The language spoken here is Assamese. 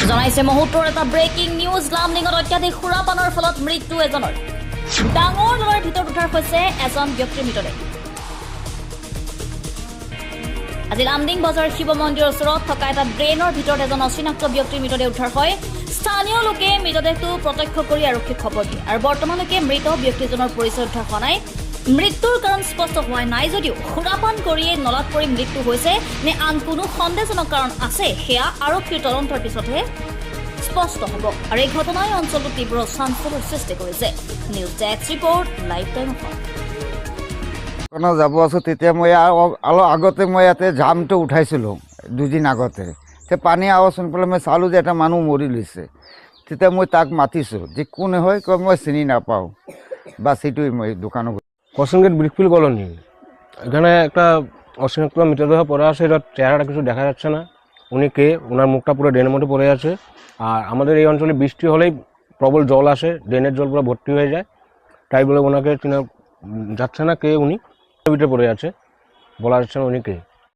জনাইছে মুহূৰ্তৰ এটা ব্ৰেকিং নিউজ। লামডিঙত অত্যাধিক সুৰাপানৰ ফলত মৃত্যু এজনৰ। ডাঙৰ নৈৰ ভিতৰত উদ্ধাৰ হৈছে এজন ব্যক্তিৰ মৃতদেহ। আজি লামডিং বজাৰ শিৱ মন্দিৰৰ ওচৰত থকা এটা ড্ৰেইনৰ ভিতৰত এজন অচিনাক্ত ব্যক্তিৰ মৃতদেহ উদ্ধাৰ হয়। স্থানীয় লোকে মৃতদেহটো প্ৰত্যক্ষ কৰি আৰক্ষীক খবৰ দিয়ে আৰু বৰ্তমানলৈকে মৃত ব্যক্তিজনৰ পৰিচয় উদ্ধাৰ হোৱা নাই। মৃত্যুৰ কাৰণ স্পষ্ট হোৱা নাই যদিও সুৰাপান কৰিয়ে নলাত পৰি মৃত্যু হৈছে নে আন কোনো সন্দেহজনক কাৰণ আছে সেয়া আৰক্ষীৰ তদন্তৰ পিছতহে স্পষ্ট হ'ব। আৰু এই ঘটনাই অঞ্চলটোত তীব্ৰ চাঞ্চল্যৰ সৃষ্টি কৰিছে। News desk report, live time Assam. যাব আছোঁ তেতিয়া মই অলপ আগতে মই ইয়াতে জামটো উঠাইছিলোঁ 2 দিন আগতে। সেই পানী আৱাজ শুনি পেলাই মই চালোঁ যে এটা মানুহ মৰি লৈছে। তেতিয়া মই তাক মাতিছোঁ যে কোন হয়, কয় মই চিনি নাপাওঁ। বাছ সেইটোৱে মই দোকানত কসনগেট ব্রিকফিল্ড কলোনি, এখানে একটা অচিনাক্ত মৃতদেহ পড়ে আছে। এটা চেহারাটা কিছু দেখা যাচ্ছে না, উনি কে, ওনার মুখটা পুরো ড্রেনের মধ্যে পড়ে আছে। আর আমাদের এই অঞ্চলে বৃষ্টি হলেই প্রবল জল আসে, ড্রেনের জল পুরো ভর্তি হয়ে যায়। তাই বলে ওনাকে চেনা যাচ্ছে না কে উনি, ভিতরে পড়ে আছে, বলা যাচ্ছে না উনি কে।